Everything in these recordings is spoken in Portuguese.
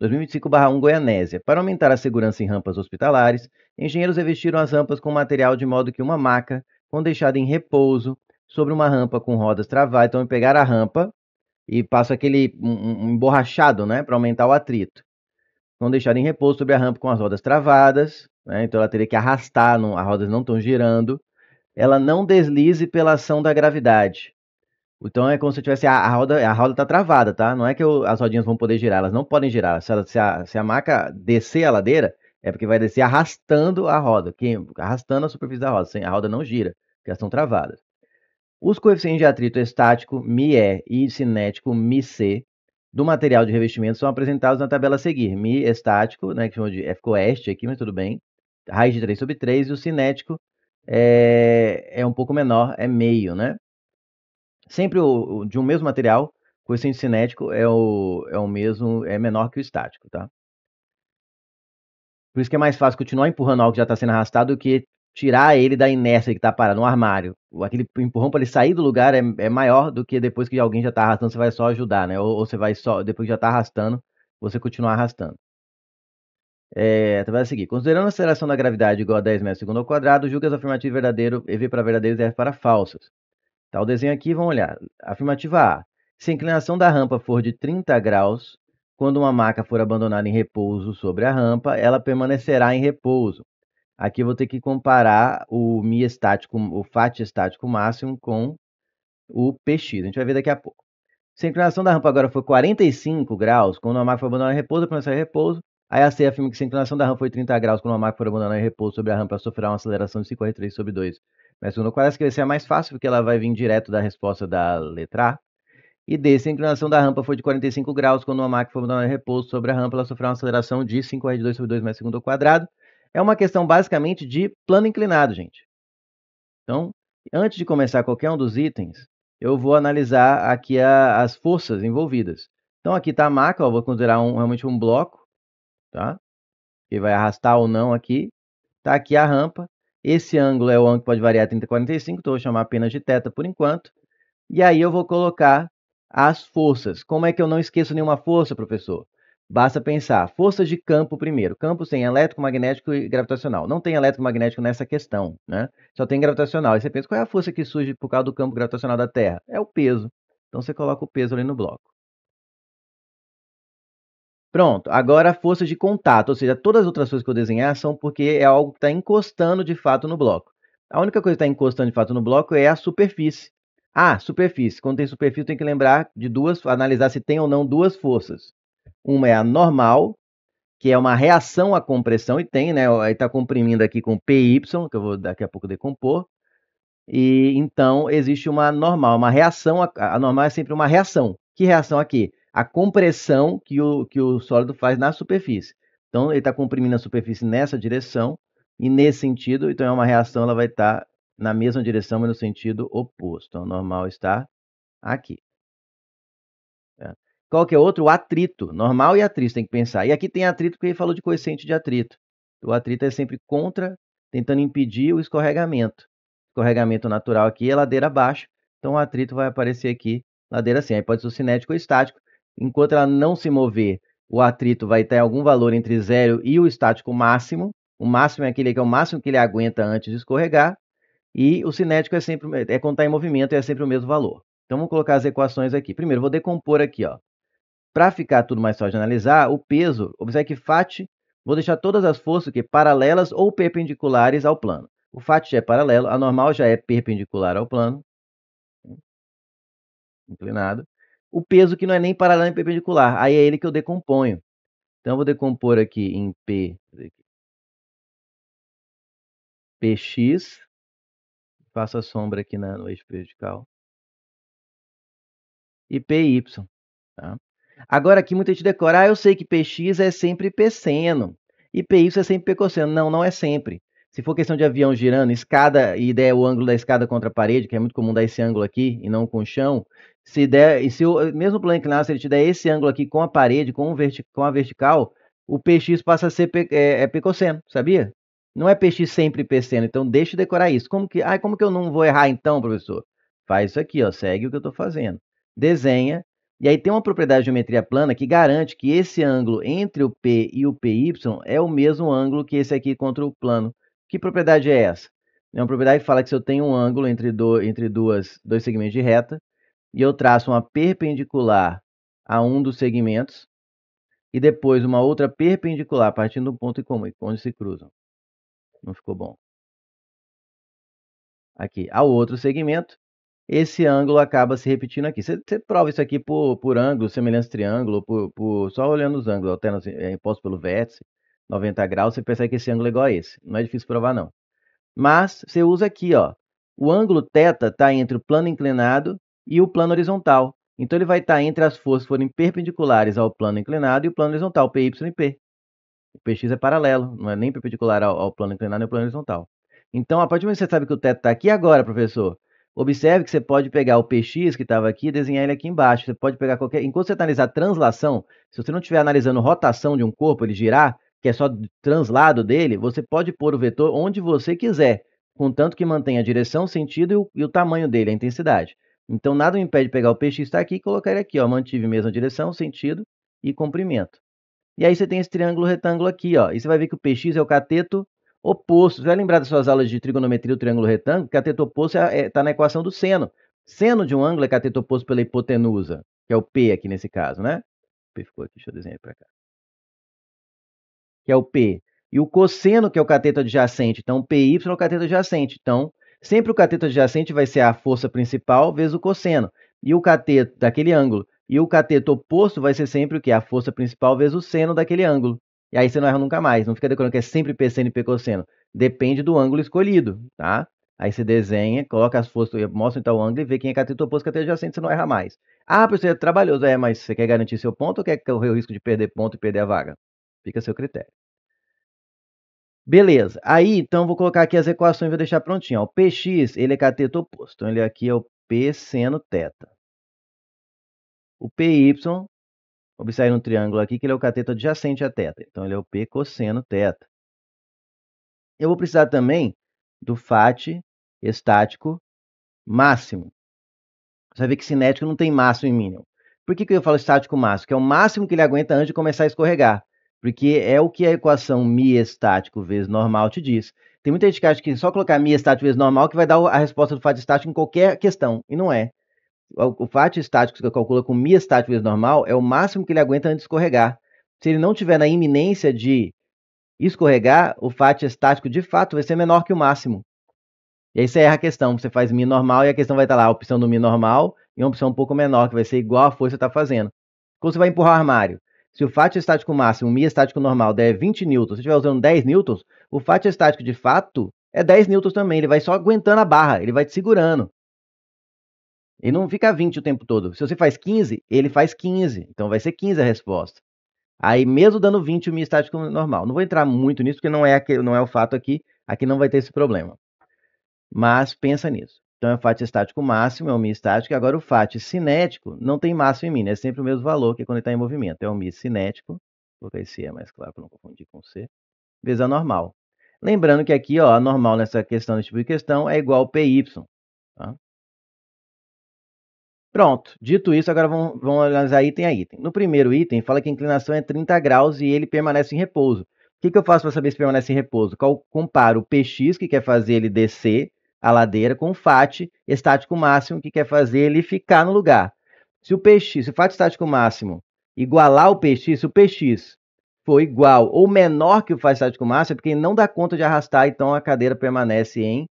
2025/1 Goianésia. Para aumentar a segurança em rampas hospitalares, engenheiros revestiram as rampas com material de modo que uma maca, quando deixada em repouso sobre uma rampa com rodas travadas, então pegar a rampa e passa aquele emborrachado, né, para aumentar o atrito. Quando deixada em repouso sobre a rampa com as rodas travadas, né, então ela teria que arrastar, as rodas não estão girando, ela não deslize pela ação da gravidade. Então é como se tivesse a roda tá travada, tá? Não é que as rodinhas vão poder girar, elas não podem girar. Se a maca descer a ladeira, é porque vai descer arrastando a roda, arrastando a superfície da roda. A roda não gira, porque elas estão travadas. Os coeficientes de atrito estático, μe, e cinético, μc, do material de revestimento são apresentados na tabela a seguir. Mi estático, né, que chama de ficou este aqui, mas tudo bem. Raiz de 3/3, e o cinético é um pouco menor, é meio, né? Sempre de um mesmo material, o coeficiente cinético é o mesmo, é menor que o estático, tá? Por isso que é mais fácil continuar empurrando algo que já está sendo arrastado do que tirar ele da inércia que está parado no armário. Aquele empurrão para ele sair do lugar é maior do que depois que alguém já está arrastando, você vai só ajudar, né? Ou você vai só, depois que já está arrastando, você continuar arrastando. Vai seguir. Considerando a aceleração da gravidade igual a 10 metros segundo ao quadrado, julga as afirmativas verdadeiro, EV para verdadeiros e F para falsas. Tá, o desenho aqui, vamos olhar. Afirmativa A. Se a inclinação da rampa for de 30 graus, quando uma maca for abandonada em repouso sobre a rampa, ela permanecerá em repouso. Aqui eu vou ter que comparar o Mi estático, o FAT estático máximo com o PX. A gente vai ver daqui a pouco. Se a inclinação da rampa agora for 45 graus, quando a maca for abandonada em repouso, ela permanecerá em repouso. Aí a C afirma que se a inclinação da rampa for 30 graus, quando a maca for abandonada em repouso sobre a rampa, ela sofrerá uma aceleração de 5,3/2. Mas segundo parece que vai ser a mais fácil, porque ela vai vir direto da resposta da letra A. E D, se a inclinação da rampa for de 45 graus, quando uma máquina for abandonada em repouso sobre a rampa, ela sofrerá uma aceleração de 5r2/2 metros segundo ao quadrado. É uma questão basicamente de plano inclinado, gente. Então, antes de começar qualquer um dos itens, eu vou analisar aqui as forças envolvidas. Então, aqui está a maca, eu vou considerar realmente um bloco, tá? Que vai arrastar ou não aqui. Está aqui a rampa. Esse ângulo é o ângulo que pode variar 30 a 45, então eu vou chamar apenas de θ por enquanto. E aí eu vou colocar as forças. Como é que eu não esqueço nenhuma força, professor? Basta pensar, forças de campo primeiro. Campos tem elétrico, magnético e gravitacional. Não tem elétrico magnético nessa questão, né? Só tem gravitacional. Aí você pensa, qual é a força que surge por causa do campo gravitacional da Terra? É o peso. Então você coloca o peso ali no bloco. Pronto, agora a força de contato, ou seja, todas as outras coisas que eu desenhar são porque é algo que está encostando de fato no bloco. A única coisa que está encostando de fato no bloco é a superfície. Ah, superfície. Quando tem superfície, tem que lembrar de analisar se tem ou não duas forças. Uma é a normal, que é uma reação à compressão, e tem, né? Aí está comprimindo aqui com PY, que eu vou daqui a pouco decompor. E então existe uma normal, uma reação. A normal é sempre uma reação. Que reação aqui? A compressão que o sólido faz na superfície. Então ele está comprimindo a superfície nessa direção e nesse sentido, então é uma reação, ela vai estar na mesma direção, mas no sentido oposto. Então, o normal está aqui. Qual que é outro? O atrito. Normal e atrito, tem que pensar. E aqui tem atrito porque ele falou de coeficiente de atrito. O atrito é sempre contra, tentando impedir o escorregamento. Escorregamento natural aqui é ladeira abaixo, então o atrito vai aparecer aqui, ladeira assim. Aí pode ser cinético ou estático. Enquanto ela não se mover, o atrito vai ter algum valor entre 0 e o estático máximo. O máximo é aquele que é o máximo que ele aguenta antes de escorregar. E o cinético é quando está em movimento e é sempre o mesmo valor. Então vamos colocar as equações aqui. Primeiro, vou decompor aqui, ó. Para ficar tudo mais fácil de analisar, o peso, observe que FAT, vou deixar todas as forças aqui paralelas ou perpendiculares ao plano. O FAT já é paralelo, a normal já é perpendicular ao plano, inclinado. O peso que não é nem paralelo nem perpendicular, aí é ele que eu decomponho. Então eu vou decompor aqui em PX, faço a sombra aqui no eixo vertical, e PY. Tá? Agora aqui muita gente decora, eu sei que PX é sempre Pseno e PY é sempre Pcosseno. Não, não é sempre. Se for questão de avião girando, escada, e der o ângulo da escada contra a parede, que é muito comum dar esse ângulo aqui e não com o chão, se der, e se o mesmo plano inclinado, se ele te der esse ângulo aqui com a parede, com a vertical, o PX passa a ser Pcosseno, sabia? Não é PX sempre Pseno, então deixa eu decorar isso. Como que eu não vou errar então, professor? Faz isso aqui, ó, segue o que eu estou fazendo. Desenha E aí tem uma propriedade de geometria plana que garante que esse ângulo entre o P e o PY é o mesmo ângulo que esse aqui contra o plano. Que propriedade é essa? É uma propriedade que fala que se eu tenho um ângulo entre dois segmentos de reta, e eu traço uma perpendicular a um dos segmentos, e depois uma outra perpendicular, partindo do ponto em comum, onde se cruzam. Não ficou bom. Aqui, ao outro segmento, esse ângulo acaba se repetindo aqui. Você prova isso aqui por ângulo, semelhança triângulo, só olhando os ângulos, alternos impostos pelo vértice, 90 graus, você percebe que esse ângulo é igual a esse. Não é difícil provar, não. Mas você usa aqui, ó, o ângulo θ está entre o plano inclinado e o plano horizontal. Então, ele vai estar entre as forças que forem perpendiculares ao plano inclinado e o plano horizontal, PY e P. O PX é paralelo, não é nem perpendicular ao plano inclinado nem ao plano horizontal. Então, a partir do momento que você sabe que o teto está aqui agora, professor, observe que você pode pegar o PX que estava aqui e desenhar ele aqui embaixo. Você pode pegar qualquer... Enquanto você está analisando translação, se você não estiver analisando rotação de um corpo, ele girar, que é só translado dele, você pode pôr o vetor onde você quiser, contanto que mantenha a direção, sentido e o tamanho dele, a intensidade. Então, nada me impede de pegar o PX que está aqui e colocar ele aqui, ó, mantive mesma direção, sentido e comprimento. E aí você tem esse triângulo retângulo aqui, ó. E você vai ver que o PX é o cateto oposto. Você vai lembrar das suas aulas de trigonometria do triângulo retângulo? Cateto oposto está na equação do seno. Seno de um ângulo é cateto oposto pela hipotenusa, que é o P aqui nesse caso, né? O P ficou aqui, deixa eu desenhar para cá. Que é o P. E o cosseno, que é o cateto adjacente. Então, PY é o cateto adjacente. Então, sempre o cateto adjacente vai ser a força principal vezes o cosseno. E o cateto daquele ângulo. E o cateto oposto vai ser sempre o que? A força principal vezes o seno daquele ângulo. E aí você não erra nunca mais. Não fica decorando que é sempre P seno e P cosseno. Depende do ângulo escolhido, tá? Aí você desenha, coloca as forças, mostra então o ângulo e vê quem é cateto oposto e cateto adjacente, você não erra mais. Ah, professor, é trabalhoso. É, mas você quer garantir seu ponto ou quer correr o risco de perder ponto e perder a vaga? Fica a seu critério. Beleza. Aí, então, vou colocar aqui as equações e vou deixar prontinho. Ó. O PX, ele é cateto oposto. Então, ele aqui é o P seno θ. O PY, observe um triângulo aqui que ele é o cateto adjacente a θ. Então, ele é o P cosseno θ. Eu vou precisar também do FAT estático máximo. Você vai ver que cinético não tem máximo e mínimo. Por que eu falo estático máximo? Que é o máximo que ele aguenta antes de começar a escorregar. Porque é o que a equação μ estático vezes normal te diz. Tem muita gente que acha que só colocar μ estático vezes normal que vai dar a resposta do fato estático em qualquer questão. E não é. O fato estático que você calcula com μ estático vezes normal é o máximo que ele aguenta antes de escorregar. Se ele não tiver na iminência de escorregar, o fato estático de fato vai ser menor que o máximo. E aí você erra a questão, você faz Mi normal e a questão vai estar lá, a opção do Mi normal e uma opção um pouco menor, que vai ser igual a força que você está fazendo. Quando você vai empurrar o armário, se o fato estático máximo, o Mi estático normal, der 20 newtons, se você estiver usando 10 newtons, o fato estático de fato é 10 newtons também, ele vai só aguentando a barra, ele vai te segurando. Ele não fica 20 o tempo todo. Se você faz 15, ele faz 15, então vai ser 15 a resposta. Aí, mesmo dando 20, o Mi estático normal. Não vou entrar muito nisso, porque não é o fato aqui não vai ter esse problema. Mas pensa nisso. Então, é o FAT estático máximo, é o Mi estático, e agora o FAT cinético não tem máximo e mínimo, é sempre o mesmo valor que quando ele está em movimento. É o Mi cinético, vou colocar esse E mais claro para não confundir com C, vezes a normal. Lembrando que aqui, ó, a normal nessa questão, nesse tipo de questão, é igual ao PY. Tá? Pronto, dito isso, agora vamos analisar item a item. No primeiro item, fala que a inclinação é 30 graus e ele permanece em repouso. O que eu faço para saber se permanece em repouso? Comparo o PX, que quer fazer ele descer a ladeira, com o FAT estático máximo, que quer fazer ele ficar no lugar. Se o FAT estático máximo igualar o PX, se o PX for igual ou menor que o FAT estático máximo, é porque ele não dá conta de arrastar, então a cadeira permanece em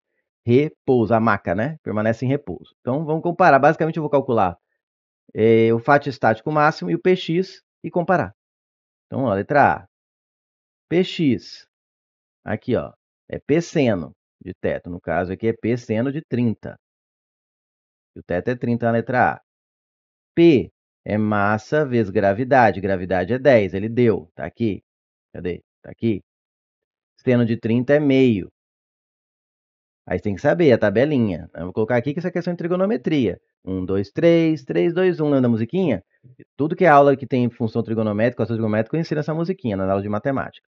repouso, a maca, né? Permanece em repouso. Então, vamos comparar. Basicamente, eu vou calcular o FAT estático máximo e o PX e comparar. Então, ó, letra A. PX. Aqui, ó. É P seno de teto. No caso aqui é P seno de 30. O teto é 30 na letra A. P é massa vezes gravidade. Gravidade é 10. Ele deu. Tá aqui. Cadê? Tá aqui. Seno de 30 é meio. Aí você tem que saber a tabelinha. Eu vou colocar aqui que isso é questão de trigonometria. 1, 2, 3, 3, 2, 1. Lembra da musiquinha? Tudo que é aula que tem função trigonométrica, equação trigonométrica, eu ensino essa musiquinha na aula de matemática.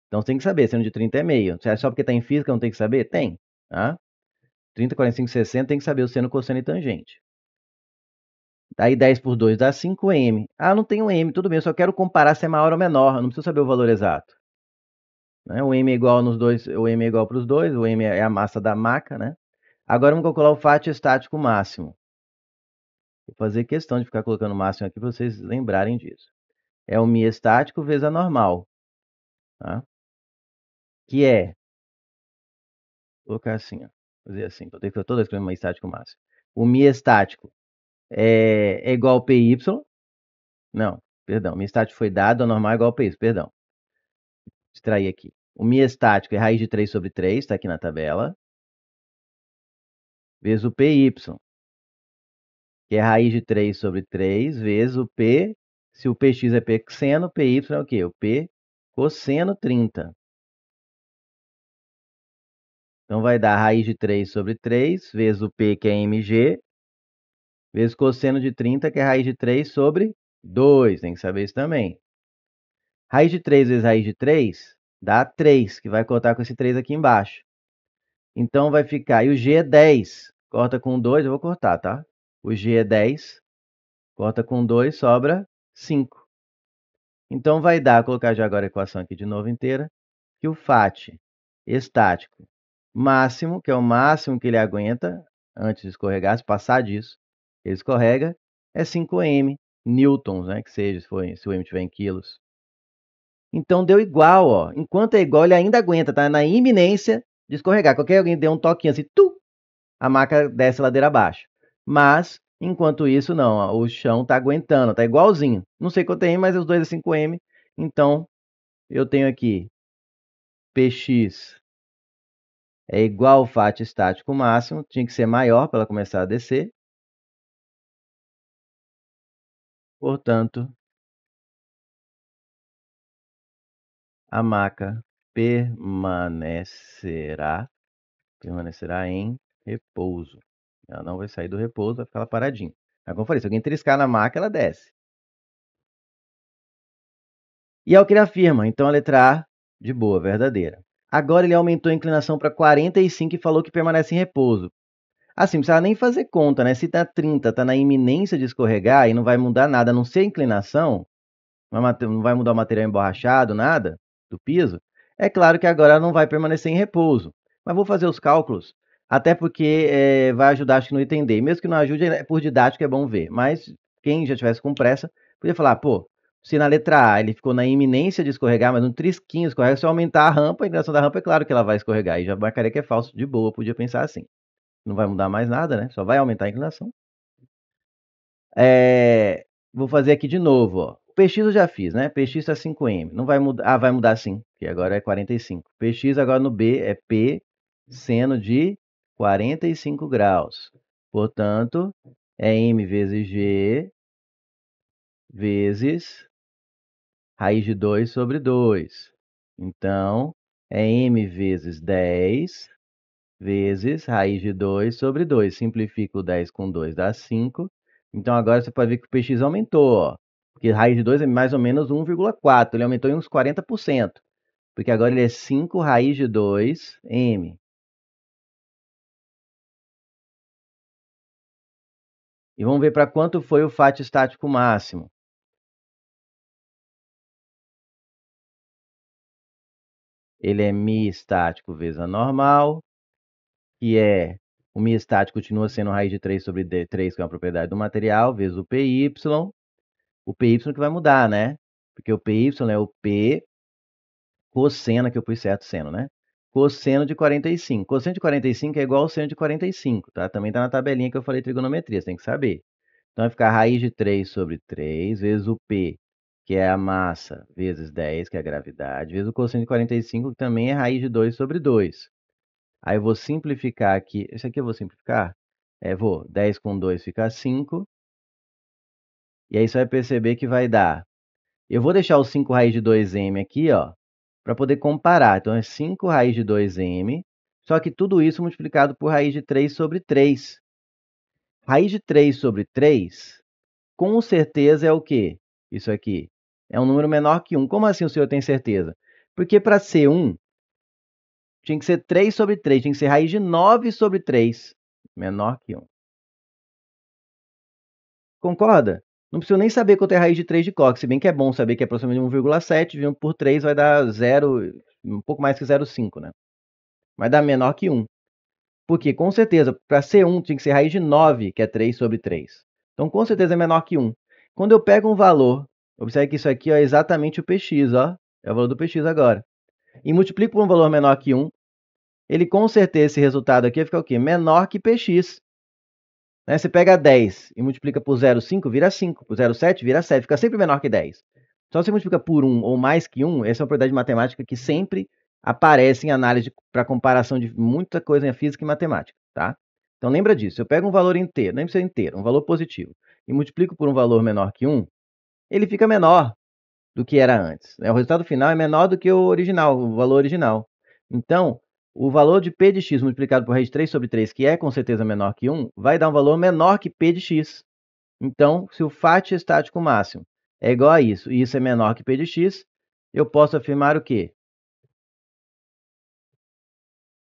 Então você tem que saber, seno de 30 é meio. Você acha só porque está em física não tem que saber? Tem. Tá? 30, 45, 60 tem que saber o seno, cosseno e tangente. Daí 10 por 2 dá 5m. Ah, não tem um m, tudo bem, eu só quero comparar se é maior ou menor, eu não preciso saber o valor exato. Né? O m é igual nos dois, o m é igual para os dois, o m é a massa da maca, né? Agora vamos calcular o fátio estático máximo. Vou fazer questão de ficar colocando o máximo aqui para vocês lembrarem disso. É o mi estático vezes a normal, tá? Que é, vou colocar assim, ó, fazer assim, então tem que toda vez que mi estático máximo. O mi estático é igual a py, não, perdão, mi estático foi dado, a normal é igual a py, perdão. Extrair aqui. O mi estático é raiz de 3 sobre 3, está aqui na tabela, vezes o py, que é raiz de 3 sobre 3, vezes o p, se o px é p seno, py é o quê? O p cosseno 30. Então vai dar raiz de 3 sobre 3, vezes o p, que é mg, vezes cosseno de 30, que é raiz de 3 sobre 2. Tem que saber isso também. Raiz de 3 vezes raiz de 3 dá 3, que vai cortar com esse 3 aqui embaixo. Então vai ficar, e o g é 10, corta com 2, eu vou cortar, tá? O g é 10, corta com 2, sobra 5. Então vai dar, vou colocar já agora a equação aqui de novo inteira, que o fat estático máximo, que é o máximo que ele aguenta antes de escorregar, se passar disso, ele escorrega, é 5m newtons, né, que seja, se o m estiver em quilos. Então deu igual, ó. Enquanto é igual, ele ainda aguenta, tá na iminência de escorregar. Qualquer alguém dê um toquinho assim, a maca desce a ladeira abaixo. Mas, enquanto isso, não, ó, o chão tá aguentando, tá igualzinho. Não sei quanto tem, mas os dois é 5m. Então, eu tenho aqui Px é igual ao fat estático máximo, tinha que ser maior para ela começar a descer. Portanto, a maca permanecerá em repouso. Ela não vai sair do repouso, vai ficar lá paradinha. Mas como eu falei, se alguém triscar na maca, ela desce. E é o que ele afirma. Então, a letra A, de boa, verdadeira. Agora ele aumentou a inclinação para 45 e falou que permanece em repouso. Assim, não precisa nem fazer conta, né? Se tá 30, tá na iminência de escorregar e não vai mudar nada, a não ser a inclinação, não vai mudar o material emborrachado, nada do piso, é claro que agora ela não vai permanecer em repouso. Mas vou fazer os cálculos, até porque vai ajudar, acho que no item D. Mesmo que não ajude, por didático é bom ver. Mas quem já tivesse com pressa, podia falar, pô, se na letra A ele ficou na iminência de escorregar, mas um trisquinho escorrega, se eu aumentar a rampa, a inclinação da rampa, é claro que ela vai escorregar. E já marcaria que é falso, de boa, podia pensar assim. Não vai mudar mais nada, né? Só vai aumentar a inclinação. Vou fazer aqui de novo, ó. O px eu já fiz, né? Px tá 5m. Não vai mudar. Ah, vai mudar sim, que agora é 45. Px agora no B é P seno de 45 graus. Portanto, é m vezes g vezes raiz de 2 sobre 2. Então, é m vezes 10 vezes raiz de 2 sobre 2. Simplifica o 10 com 2, dá 5. Então, agora você pode ver que o px aumentou, ó. Porque raiz de 2 é mais ou menos 1,4. Ele aumentou em uns 40%. Porque agora ele é 5 raiz de 2 m. E vamos ver para quanto foi o fat estático máximo. Ele é mi estático vezes a normal, que é o mi estático continua sendo raiz de 3 sobre 3, que é uma propriedade do material, vezes o py. O py que vai mudar, né? Porque o py é o p cosseno, que eu pus certo seno, né? Cosseno de 45. Cosseno de 45 é igual ao seno de 45, tá? Também tá na tabelinha que eu falei de trigonometria, você tem que saber. Então vai ficar raiz de 3 sobre 3, vezes o P, que é a massa, vezes 10, que é a gravidade, vezes o cosseno de 45, que também é raiz de 2 sobre 2. Aí eu vou simplificar aqui. Esse aqui eu vou simplificar? Vou. 10 com 2 fica 5. E aí você vai perceber que vai dar. Eu vou deixar o 5 raiz de 2m aqui, ó, para poder comparar. Então, é 5 raiz de 2m, só que tudo isso multiplicado por raiz de 3 sobre 3. Raiz de 3 sobre 3, com certeza é o quê? Isso aqui. É um número menor que 1. Como assim o senhor tem certeza? Porque para ser 1, tinha que ser 3 sobre 3, tinha que ser raiz de 9 sobre 3, menor que 1. Concorda? Não preciso nem saber quanto é a raiz de 3 de coque, se bem que é bom saber que é aproximadamente 1,7, dividido por 3 vai dar 0, um pouco mais que 0,5, né? Vai dar menor que 1. Porque, com certeza, para ser 1 tinha que ser raiz de 9, que é 3 sobre 3. Então, com certeza é menor que 1. Quando eu pego um valor, observe que isso aqui é exatamente o px, ó. É o valor do px agora. E multiplico por um valor menor que 1, ele com certeza, esse resultado aqui vai ficar o quê? Menor que px. Né? Você pega 10 e multiplica por 0,5, vira 5. Por 0,7, vira 7. Fica sempre menor que 10. Só se multiplica por 1 ou mais que 1, essa é uma propriedade matemática que sempre aparece em análise para comparação de muita coisa em física e matemática, tá? Então lembra disso. Eu pego um valor inteiro, nem precisa inteiro, um valor positivo, e multiplico por um valor menor que 1, ele fica menor do que era antes. Né? O resultado final é menor do que o original, o valor original. Então, o valor de p de x multiplicado por raiz de 3 sobre 3, que é com certeza menor que 1, vai dar um valor menor que p de x. Então, se o fátio estático máximo é igual a isso, e isso é menor que p de x, eu posso afirmar o quê?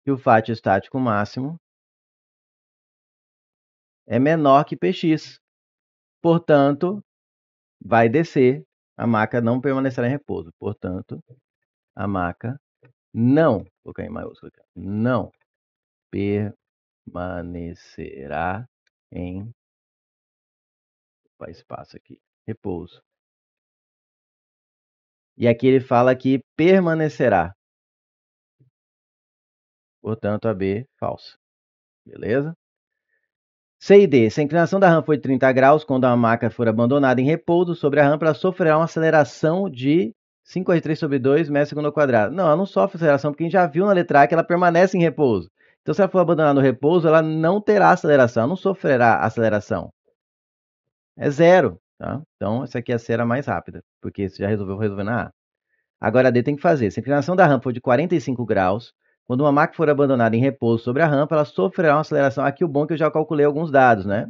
Que o fátio estático máximo é menor que px. Portanto, vai descer, a maca não permanecerá em repouso. Portanto, a maca não, vou colocar em maiúsculo, não permanecerá em espaço aqui, repouso. E aqui ele fala que permanecerá. Portanto, a B falsa. Beleza? C e D. Se a inclinação da rampa foi de 30 graus, quando a maca for abandonada em repouso sobre a rampa, ela sofrerá uma aceleração de 5 vezes 3 sobre 2 metros segundo ao quadrado. Não, ela não sofre aceleração, porque a gente já viu na letra A que ela permanece em repouso. Então, se ela for abandonada no repouso, ela não terá aceleração, ela não sofrerá aceleração. É zero, tá? Então, essa aqui é a C era mais rápida, porque você já resolveu na A. Agora, a D tem que fazer. Se a inclinação da rampa for de 45 graus, quando uma máquina for abandonada em repouso sobre a rampa, ela sofrerá uma aceleração. Aqui o bom é que eu já calculei alguns dados, né?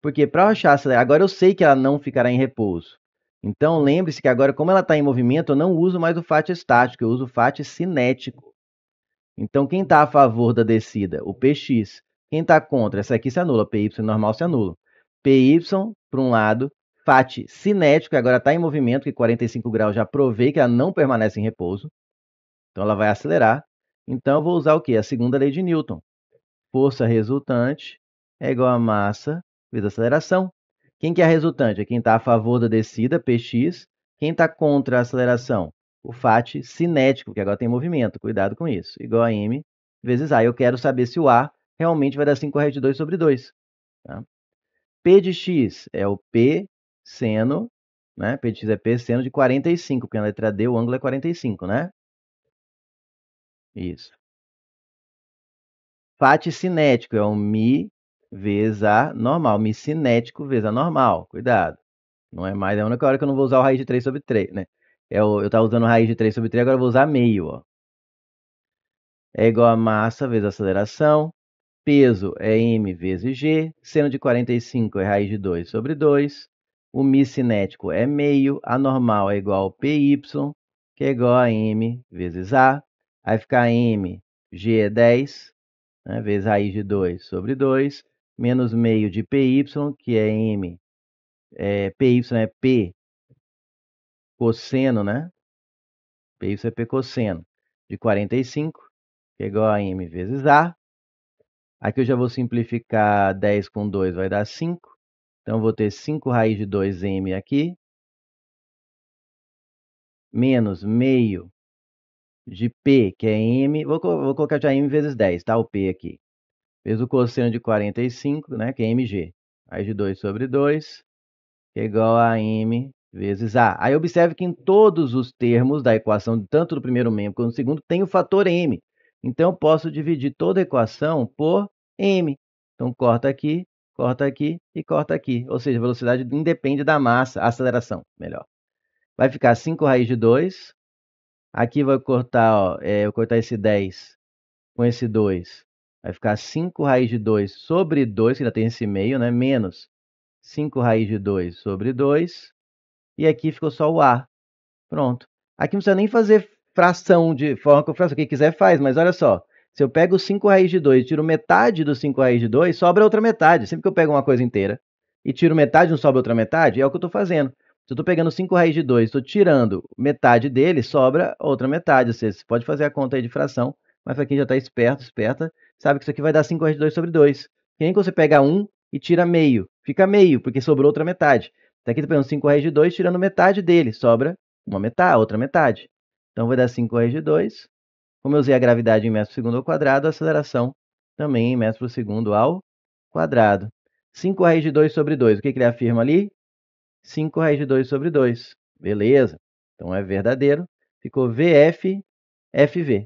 Porque para eu achar a aceleração, agora eu sei que ela não ficará em repouso. Então, lembre-se que agora, como ela está em movimento, eu não uso mais o fátio estático, eu uso o fátio cinético. Então, quem está a favor da descida? O Px. Quem está contra? Essa aqui se anula, Py normal se anula. Py, por um lado, fátio cinético, que agora está em movimento, que 45 graus já provei que ela não permanece em repouso. Então, ela vai acelerar. Então, eu vou usar o quê? A segunda lei de Newton. Força resultante é igual a massa vezes aceleração. Quem que é a resultante? É quem está a favor da descida, Px. Quem está contra a aceleração? O fátio cinético, que agora tem movimento. Cuidado com isso. Igual a m vezes a. Eu quero saber se o a realmente vai dar 5 raiz de 2 sobre 2. Tá? P de x é o P seno, né? P de x é P seno de 45, porque na letra D o ângulo é 45, né? Isso. Fátio cinético é o mi vezes a normal. Mi cinético vezes a normal. Cuidado. Não é mais, é a única hora que eu não vou usar o raiz de 3 sobre 3, né? Eu estava usando raiz de 3 sobre 3, agora eu vou usar meio, ó. É igual a massa vezes a aceleração. Peso é m vezes g. Seno de 45 é raiz de 2 sobre 2. O mi cinético é meio. A normal é igual a py, que é igual a m vezes a. Vai ficar m, g é 10. Né, vezes raiz de 2 sobre 2, menos meio de py, que é m, py é p cosseno, né? Py é p cosseno de 45, que é igual a m vezes a. Aqui eu já vou simplificar 10 com 2, vai dar 5. Então, eu vou ter 5 raiz de 2m aqui, menos meio de p, que é m, vou colocar já m vezes 10, tá? O p aqui. Vezes o cosseno de 45, né? Que é mg. Raiz de 2 sobre 2, que é igual a m vezes a. Aí observe que em todos os termos da equação, tanto do primeiro membro quanto do segundo, tem o fator m. Então, eu posso dividir toda a equação por m. Então, corta aqui e corta aqui. Ou seja, a velocidade independe da massa, a aceleração, melhor. Vai ficar 5 raiz de 2. Aqui vai cortar, ó, eu vou cortar esse 10 com esse 2. Vai ficar 5 raiz de 2 sobre 2, que ainda tem esse meio, né? Menos 5 raiz de 2 sobre 2. E aqui ficou só o A. Pronto. Aqui não precisa nem fazer fração de forma com fração. Quem quiser faz, mas olha só. Se eu pego 5 raiz de 2 e tiro metade do 5 raiz de 2, sobra outra metade. Sempre que eu pego uma coisa inteira e tiro metade, não sobra outra metade? É o que eu estou fazendo. Se eu estou pegando 5 raiz de 2, estou tirando metade dele, sobra outra metade. Você pode fazer a conta aí de fração, mas para quem já está esperto, esperta, sabe que isso aqui vai dar 5 raiz de 2 sobre 2. Que nem que você pega 1 e tira meio. Fica meio, porque sobrou outra metade. Então aqui estou pegando 5 raiz de 2, tirando metade dele, sobra uma metade, outra metade. Então vai dar 5 raiz de 2. Como eu usei a gravidade em metro por segundo ao quadrado, a aceleração também em metro por segundo ao quadrado. 5 raiz de 2 sobre 2. O que ele afirma ali? 5 raiz de 2 sobre 2. Beleza. Então é verdadeiro. Ficou VF, FV.